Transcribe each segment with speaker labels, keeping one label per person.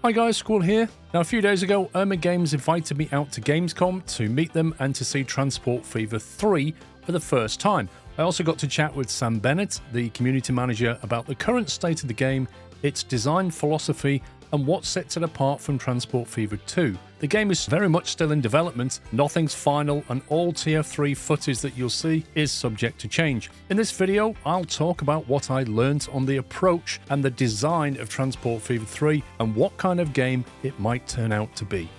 Speaker 1: Hi guys, Squall here. Now a few days ago, Irma Games invited me out to Gamescom to meet them and to see Transport Fever 3 for the first time. I also got to chat with Sam Bennett, the community manager, about the current state of the game, its design philosophy, and what sets it apart from Transport Fever 2. The game is very much still in development, nothing's final, and all TF3 footage that you'll see is subject to change. In this video, I'll talk about what I learnt on the approach and the design of Transport Fever 3 and what kind of game it might turn out to be.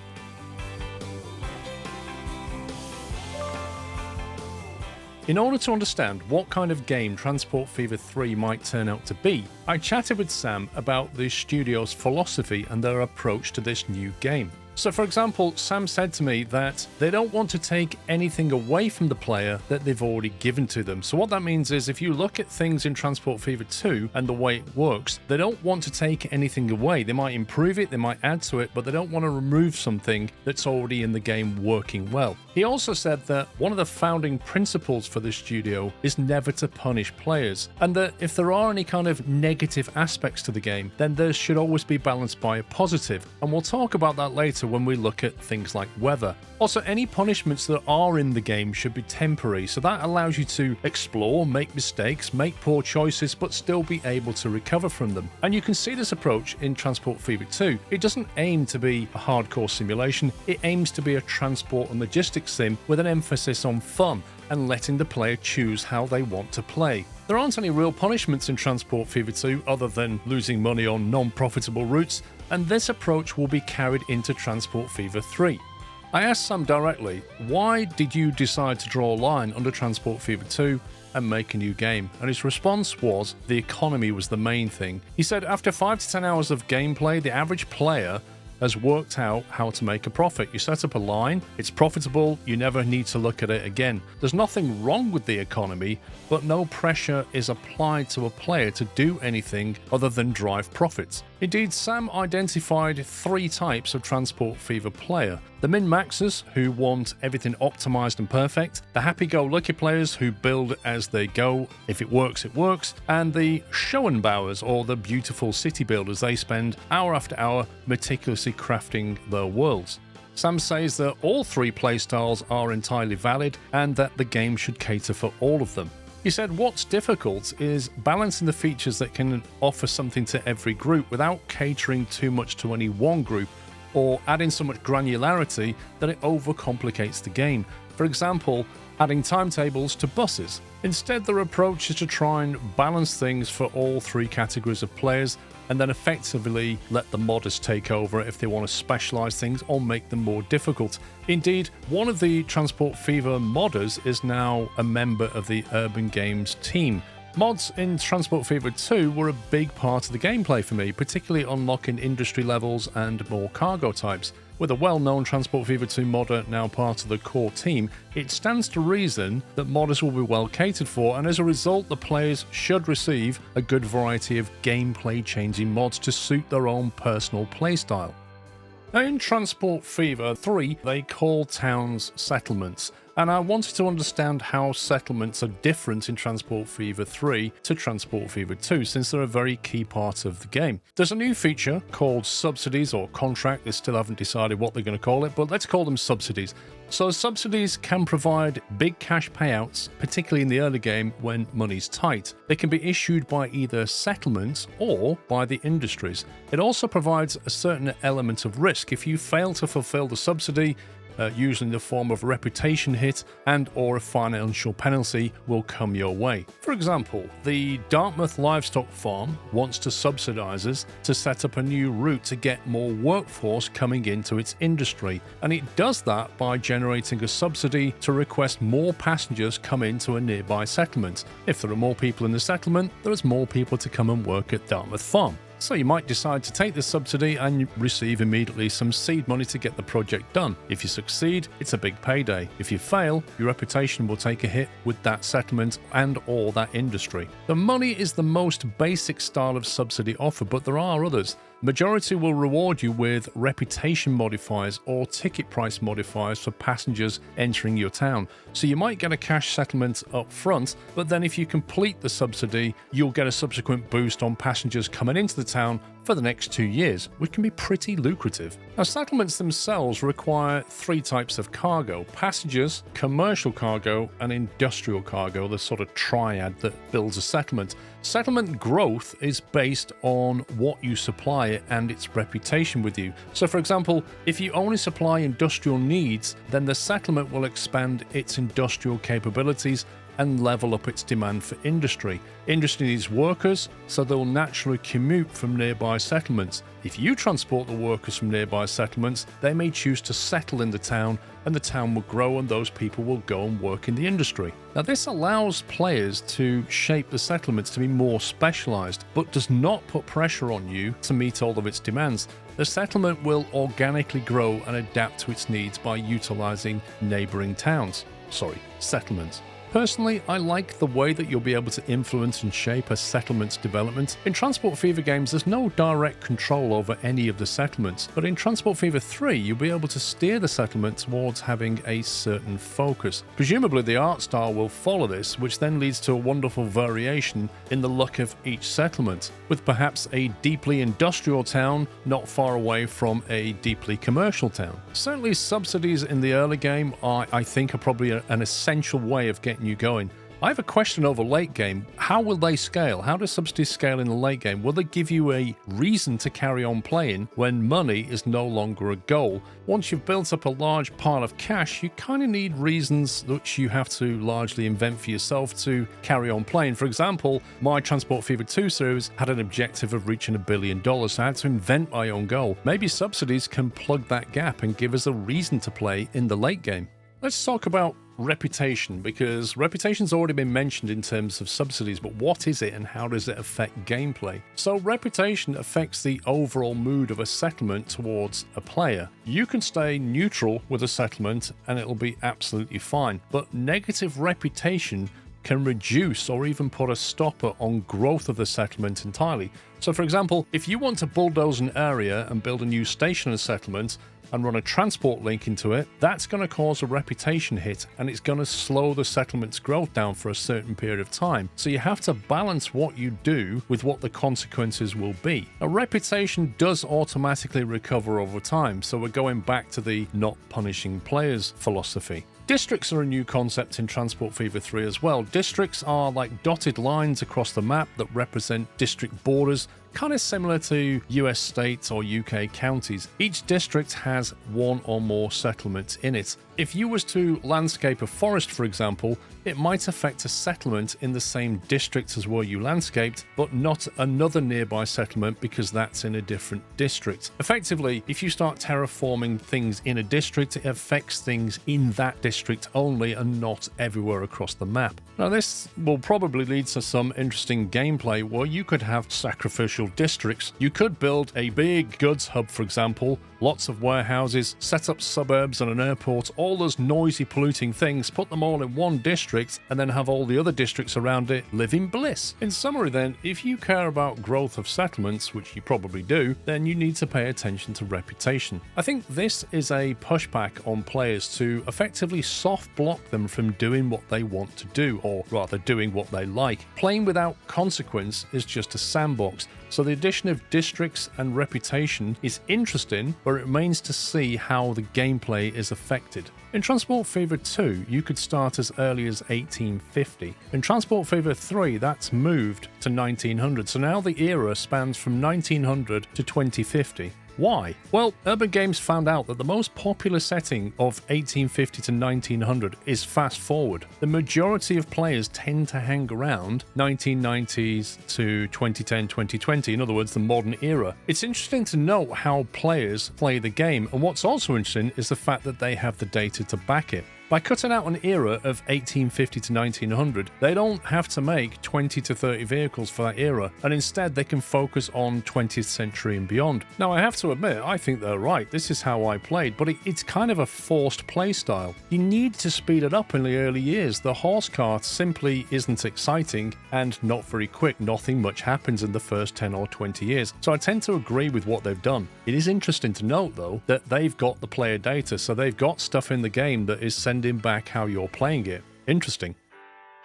Speaker 1: In order to understand what kind of game Transport Fever 3 might turn out to be, I chatted with Sam about the studio's philosophy and their approach to this new game. So for example, Sam said to me that they don't want to take anything away from the player that they've already given to them. So what that means is if you look at things in Transport Fever 2 and the way it works, they don't want to take anything away. They might improve it, they might add to it, but they don't want to remove something that's already in the game working well. He also said that one of the founding principles for the studio is never to punish players, and that if there are any kind of negative aspects to the game, then those should always be balanced by a positive. And we'll talk about that later when we look at things like weather. Also, any punishments that are in the game should be temporary, so that allows you to explore, make mistakes, make poor choices, but still be able to recover from them. And you can see this approach in Transport Fever 2. It doesn't aim to be a hardcore simulation, it aims to be a transport and logistics sim with an emphasis on fun and letting the player choose how they want to play. There aren't any real punishments in Transport Fever 2 other than losing money on non-profitable routes, and this approach will be carried into Transport Fever 3. I asked Sam directly, why did you decide to draw a line under Transport Fever 2 and make a new game? And his response was the economy was the main thing. He said after 5 to 10 hours of gameplay, the average player has worked out how to make a profit. You set up a line, it's profitable, you never need to look at it again. There's nothing wrong with the economy, but no pressure is applied to a player to do anything other than drive profits. Indeed, Sam identified 3 types of Transport Fever player. The min-maxers, who want everything optimized and perfect, the happy-go-lucky players who build as they go, if it works, and the Schoenbauers, or the beautiful city builders. They spend hour after hour meticulously crafting their worlds. Sam says that all 3 playstyles are entirely valid and that the game should cater for all of them. He said what's difficult is balancing the features that can offer something to every group without catering too much to any one group or adding so much granularity that it overcomplicates the game. For example, adding timetables to buses. Instead, their approach is to try and balance things for all 3 categories of players and then effectively let the modders take over if they want to specialize things or make them more difficult. Indeed, one of the Transport Fever modders is now a member of the Urban Games team. Mods in Transport Fever 2 were a big part of the gameplay for me, particularly unlocking industry levels and more cargo types. With a well-known Transport Fever 2 modder now part of the core team, it stands to reason that modders will be well catered for, and as a result the players should receive a good variety of gameplay-changing mods to suit their own personal playstyle. Now in Transport Fever 3 they call towns settlements, and I wanted to understand how settlements are different in Transport Fever 3 to Transport Fever 2, since they're a very key part of the game. There's a new feature called subsidies or contract. They still haven't decided what they're going to call it, but let's call them subsidies. So subsidies can provide big cash payouts, particularly in the early game when money's tight. They can be issued by either settlements or by the industries. It also provides a certain element of risk. If you fail to fulfill the subsidy, usually in the form of a reputation hit and or a financial penalty will come your way. For example, the Dartmouth Livestock Farm wants to subsidize us to set up a new route to get more workforce coming into its industry, and it does that by generating a subsidy to request more passengers come into a nearby settlement. If there are more people in the settlement, there is more people to come and work at Dartmouth Farm. So you might decide to take this subsidy and receive immediately some seed money to get the project done. If you succeed, it's a big payday. If you fail, your reputation will take a hit with that settlement and or that industry. The money is the most basic style of subsidy offer, but there are others. Majority will reward you with reputation modifiers or ticket price modifiers for passengers entering your town. So you might get a cash settlement up front, but then if you complete the subsidy, you'll get a subsequent boost on passengers coming into the town for the next 2 years, which can be pretty lucrative. Now, settlements themselves require 3 types of cargo: passengers, commercial cargo, and industrial cargo, the sort of triad that builds a settlement. Settlement growth is based on what you supply and its reputation with you. So for example, if you only supply industrial needs, then the settlement will expand its industrial capabilities and level up its demand for industry. Industry needs workers, so they'll naturally commute from nearby settlements. If you transport the workers from nearby settlements, they may choose to settle in the town, and the town will grow and those people will go and work in the industry. Now, this allows players to shape the settlements to be more specialized, but does not put pressure on you to meet all of its demands. The settlement will organically grow and adapt to its needs by utilizing neighboring settlements. Personally, I like the way that you'll be able to influence and shape a settlement's development. In Transport Fever games, there's no direct control over any of the settlements, but in Transport Fever 3, you'll be able to steer the settlement towards having a certain focus. Presumably, the art style will follow this, which then leads to a wonderful variation in the look of each settlement, with perhaps a deeply industrial town not far away from a deeply commercial town. Certainly, subsidies in the early game I think are probably an essential way of getting you going. I have a question over late game. How will they scale? How do subsidies scale in the late game? Will they give you a reason to carry on playing when money is no longer a goal? Once you've built up a large pile of cash, you kind of need reasons which you have to largely invent for yourself to carry on playing. For example, my Transport Fever 2 series had an objective of reaching $1 billion, so I had to invent my own goal. Maybe subsidies can plug that gap and give us a reason to play in the late game. Let's talk about reputation, because reputation's already been mentioned in terms of subsidies, but what is it and how does it affect gameplay? So reputation affects the overall mood of a settlement towards a player. You can stay neutral with a settlement and it'll be absolutely fine, but negative reputation can reduce or even put a stopper on growth of the settlement entirely. So for example, if you want to bulldoze an area and build a new station in a settlement and run a transport link into it, that's going to cause a reputation hit and it's going to slow the settlement's growth down for a certain period of time. So you have to balance what you do with what the consequences will be. A reputation does automatically recover over time, so we're going back to the not punishing players philosophy. Districts are a new concept in Transport Fever 3 as well. Districts are like dotted lines across the map that represent district borders, kind of similar to US states or UK counties. Each district has one or more settlements in it. If you was to landscape a forest, for example, it might affect a settlement in the same district as where you landscaped, but not another nearby settlement because that's in a different district. Effectively, if you start terraforming things in a district, it affects things in that district only and not everywhere across the map. Now, this will probably lead to some interesting gameplay where you could have sacrificial districts. You could build a big goods hub, for example, lots of warehouses, set up suburbs and an airport, all those noisy, polluting things, put them all in one district, and then have all the other districts around it live in bliss. In summary then, if you care about growth of settlements, which you probably do, then you need to pay attention to reputation. I think this is a pushback on players to effectively soft block them from doing what they want to do, or rather doing what they like. Playing without consequence is just a sandbox. So the addition of districts and reputation is interesting, but it remains to see how the gameplay is affected. In Transport Fever 2, you could start as early as 1850. In Transport Fever 3, that's moved to 1900, so now the era spans from 1900 to 2050. Why? Well, Urban Games found out that the most popular setting of 1850 to 1900 is fast forward. The majority of players tend to hang around 1990s to 2010, 2020, in other words, the modern era. It's interesting to note how players play the game, and what's also interesting is the fact that they have the data to back it. By cutting out an era of 1850 to 1900, they don't have to make 20 to 30 vehicles for that era, and instead they can focus on 20th century and beyond. Now, I have to admit, I think they're right. This is how I played, but it's kind of a forced play style. You need to speed it up in the early years. The horse cart simply isn't exciting and not very quick. Nothing much happens in the first 10 or 20 years. So I tend to agree with what they've done. It is interesting to note, though, that they've got the player data, so they've got stuff in the game that is sending back how you're playing it. Interesting.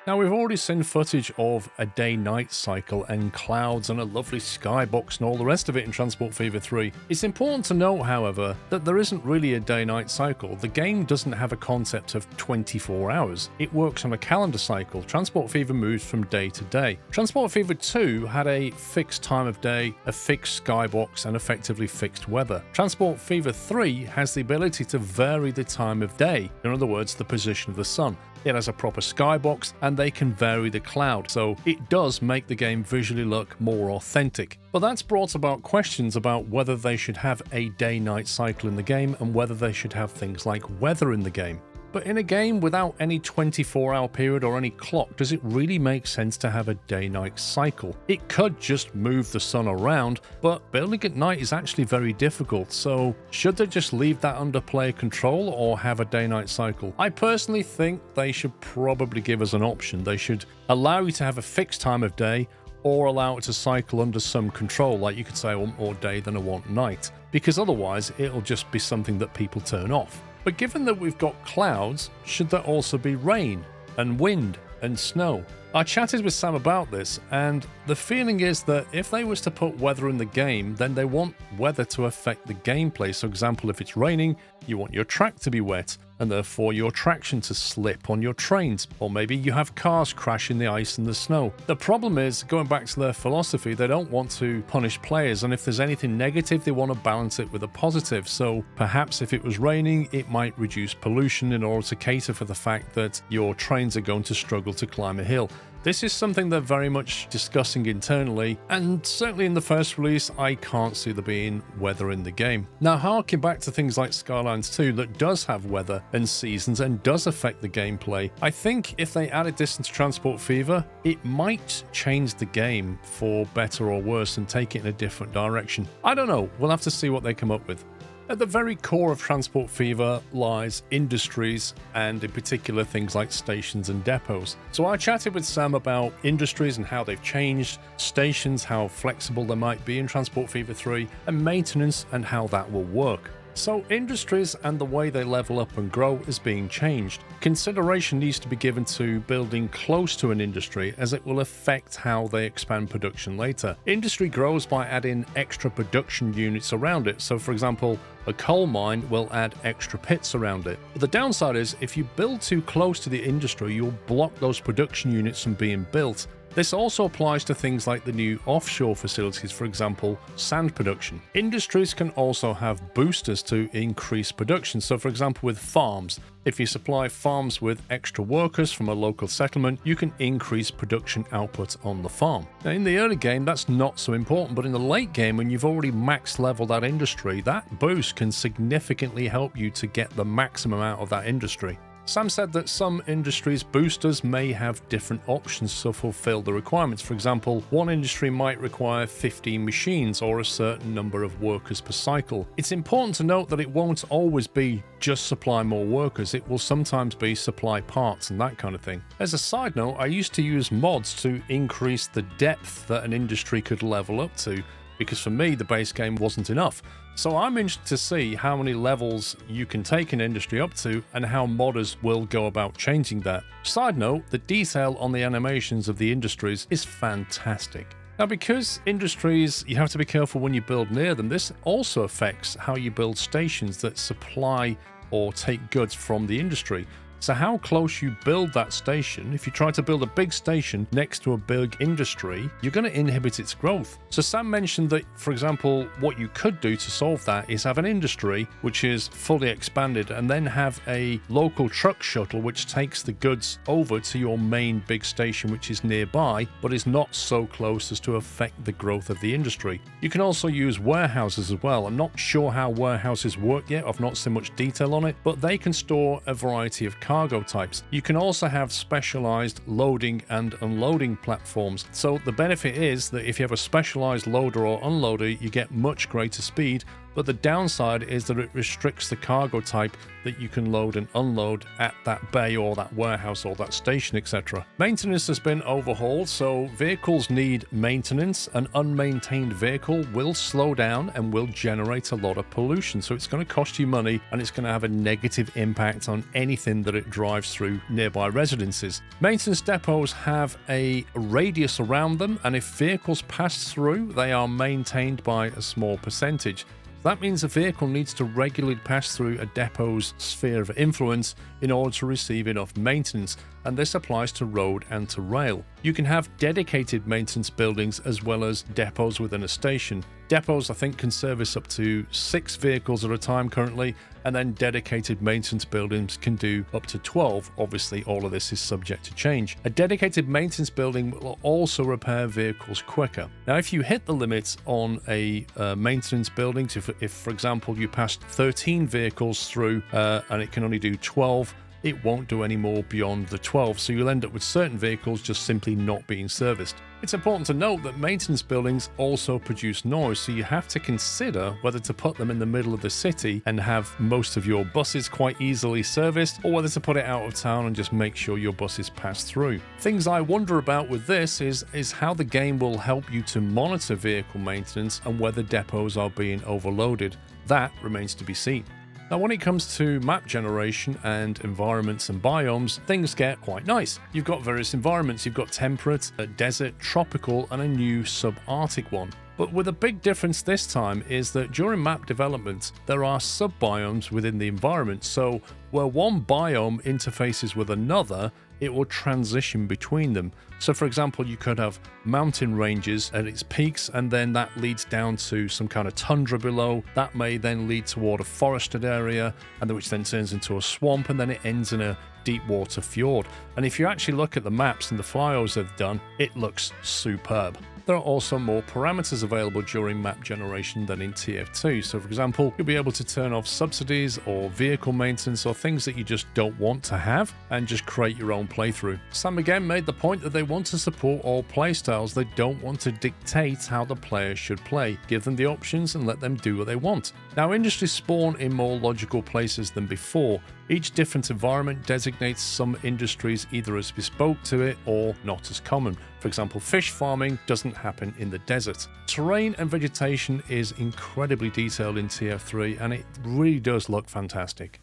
Speaker 1: Now, we've already seen footage of a day-night cycle and clouds and a lovely skybox and all the rest of it in Transport Fever 3. It's important to note, however, that there isn't really a day-night cycle. The game doesn't have a concept of 24 hours. It works on a calendar cycle. Transport Fever moves from day to day. Transport Fever 2 had a fixed time of day, a fixed skybox, and effectively fixed weather. Transport Fever 3 has the ability to vary the time of day, in other words, the position of the sun. It has a proper skybox, and they can vary the cloud, so it does make the game visually look more authentic. But that's brought about questions about whether they should have a day-night cycle in the game and whether they should have things like weather in the game. But in a game without any 24-hour period or any clock, does it really make sense to have a day-night cycle? It could just move the sun around, but building at night is actually very difficult, so should they just leave that under player control or have a day-night cycle? I personally think they should probably give us an option. They should allow you to have a fixed time of day or allow it to cycle under some control, like you could say I want more day than I want night, because otherwise it'll just be something that people turn off. But given that we've got clouds, should there also be rain and wind and snow? I chatted with Sam about this, and the feeling is that if they was to put weather in the game, then they want weather to affect the gameplay. So, for example, if it's raining, you want your track to be wet, and therefore your traction to slip on your trains. Or maybe you have cars crash in the ice and the snow. The problem is, going back to their philosophy, they don't want to punish players, and if there's anything negative, they want to balance it with a positive. So perhaps if it was raining, it might reduce pollution in order to cater for the fact that your trains are going to struggle to climb a hill. This is something they're very much discussing internally, and certainly in the first release, I can't see there being weather in the game. Now, harking back to things like Skylines 2 that does have weather and seasons and does affect the gameplay, I think if they added this into Transport Fever, it might change the game for better or worse and take it in a different direction. I don't know, we'll have to see what they come up with. At the very core of Transport Fever lies industries, and in particular things like stations and depots. So I chatted with Sam about industries and how they've changed, stations, how flexible they might be in Transport Fever 3, and maintenance and how that will work. So industries and the way they level up and grow is being changed. Consideration needs to be given to building close to an industry, as it will affect how they expand production later. Industry grows by adding extra production units around it. So for example, a coal mine will add extra pits around it. But the downside is if you build too close to the industry, you'll block those production units from being built. This also applies to things like the new offshore facilities, for example, sand production. Industries can also have boosters to increase production. So for example, with farms, if you supply farms with extra workers from a local settlement, you can increase production output on the farm. Now, in the early game, that's not so important, but in the late game, when you've already max leveled that industry, that boost can significantly help you to get the maximum out of that industry. Sam said that some industries' boosters may have different options to fulfill the requirements. For example, one industry might require 15 machines or a certain number of workers per cycle. It's important to note that it won't always be just supply more workers, it will sometimes be supply parts and that kind of thing. As a side note, I used to use mods to increase the depth that an industry could level up to, because for me the base game wasn't enough. So I'm interested to see how many levels you can take an industry up to and how modders will go about changing that. Side note, the detail on the animations of the industries is fantastic. Now, because industries, you have to be careful when you build near them, this also affects how you build stations that supply or take goods from the industry. So how close you build that station, if you try to build a big station next to a big industry, you're going to inhibit its growth. So Sam mentioned that, for example, what you could do to solve that is have an industry which is fully expanded and then have a local truck shuttle which takes the goods over to your main big station which is nearby, but is not so close as to affect the growth of the industry. You can also use warehouses as well. I'm not sure how warehouses work yet, I've not seen much detail on it, but they can store a variety of cargo types. You can also have specialized loading and unloading platforms. So the benefit is that if you have a specialized loader or unloader, you get much greater speed but the downside is that it restricts the cargo type that you can load and unload at that bay or that warehouse or that station, etc. Maintenance has been overhauled, so vehicles need maintenance. An unmaintained vehicle will slow down and will generate a lot of pollution, so it's going to cost you money and it's going to have a negative impact on anything that it drives through nearby residences. Maintenance depots have a radius around them, and if vehicles pass through, they are maintained by a small percentage. That means a vehicle needs to regularly pass through a depot's sphere of influence in order to receive enough maintenance, and this applies to road and to rail. You can have dedicated maintenance buildings as well as depots within a station. Depots, I think, can service up to 6 vehicles at a time currently, and then dedicated maintenance buildings can do up to 12. Obviously, all of this is subject to change. A dedicated maintenance building will also repair vehicles quicker. Now, if you hit the limits on a maintenance building, if for example you passed 13 vehicles through and it can only do 12, it won't do any more beyond the 12, so you'll end up with certain vehicles just simply not being serviced. It's important to note that maintenance buildings also produce noise, so you have to consider whether to put them in the middle of the city and have most of your buses quite easily serviced, or whether to put it out of town and just make sure your buses pass through. Things I wonder about with this is how the game will help you to monitor vehicle maintenance and whether depots are being overloaded. That remains to be seen. Now, when it comes to map generation and environments and biomes, things get quite nice. You've got various environments. You've got temperate, a desert, tropical, and a new subarctic one. But with a big difference this time is that during map development, there are sub-biomes within the environment. So where one biome interfaces with another, it will transition between them. So for example, you could have mountain ranges at its peaks, and then that leads down to some kind of tundra below. That may then lead toward a forested area, and which then turns into a swamp, and then it ends in a deep water fjord. And if you actually look at the maps and the flyovers they've done, it looks superb. There are also more parameters available during map generation than in TF2. So for example, you'll be able to turn off subsidies or vehicle maintenance or things that you just don't want to have and just create your own playthrough. Sam again made the point that they want to support all playstyles. They don't want to dictate how the player should play. Give them the options and let them do what they want. Now, industries spawn in more logical places than before. Each different environment designates some industries either as bespoke to it or not as common. For example, fish farming doesn't happen in the desert. Terrain and vegetation is incredibly detailed in TF3, and it really does look fantastic.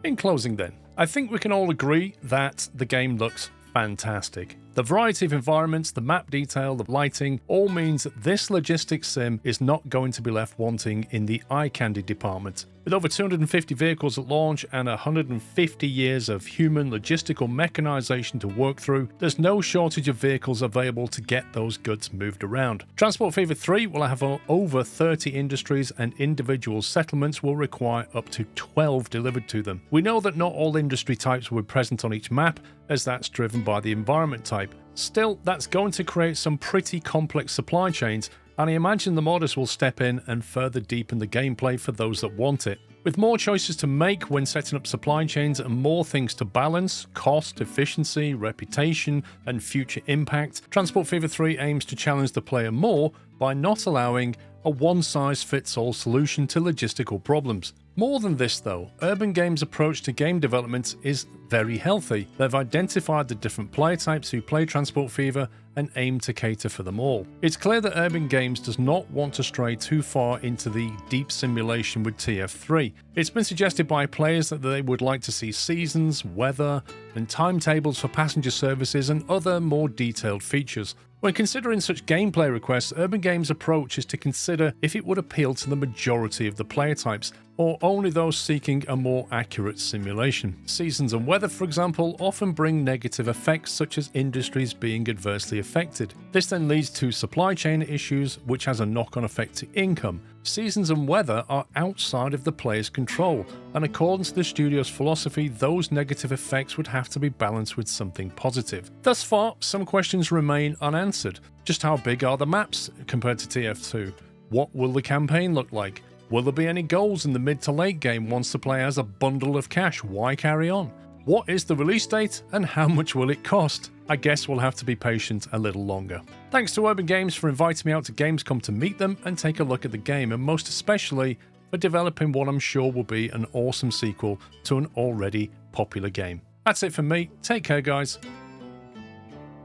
Speaker 1: In closing then, I think we can all agree that the game looks fantastic. The variety of environments, the map detail, the lighting, all means that this logistics sim is not going to be left wanting in the eye candy department. With over 250 vehicles at launch and 150 years of human logistical mechanization to work through, there's no shortage of vehicles available to get those goods moved around. Transport Fever 3 will have over 30 industries, and individual settlements will require up to 12 delivered to them. We know that not all industry types will be present on each map, as that's driven by the environment type. Still, that's going to create some pretty complex supply chains, and I imagine the modders will step in and further deepen the gameplay for those that want it. With more choices to make when setting up supply chains and more things to balance, cost, efficiency, reputation, and future impact, Transport Fever 3 aims to challenge the player more by not allowing a one-size-fits-all solution to logistical problems. More than this though, Urban Games' approach to game development is very healthy. They've identified the different player types who play Transport Fever and aim to cater for them all. It's clear that Urban Games does not want to stray too far into the deep simulation with TF3. It's been suggested by players that they would like to see seasons, weather, and timetables for passenger services and other more detailed features. When considering such gameplay requests, Urban Games' approach is to consider if it would appeal to the majority of the player types, or only those seeking a more accurate simulation. Seasons and weather, for example, often bring negative effects such as industries being adversely affected. This then leads to supply chain issues, which has a knock-on effect to income. Seasons and weather are outside of the player's control, and according to the studio's philosophy, those negative effects would have to be balanced with something positive. Thus far, some questions remain unanswered. Just how big are the maps compared to TF2? What will the campaign look like? Will there be any goals in the mid to late game once the player has a bundle of cash? Why carry on? What is the release date and how much will it cost? I guess we'll have to be patient a little longer. Thanks to Urban Games for inviting me out to Gamescom to meet them and take a look at the game, and most especially for developing what I'm sure will be an awesome sequel to an already popular game. That's it from me. Take care, guys.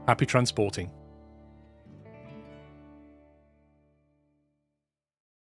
Speaker 1: Happy transporting.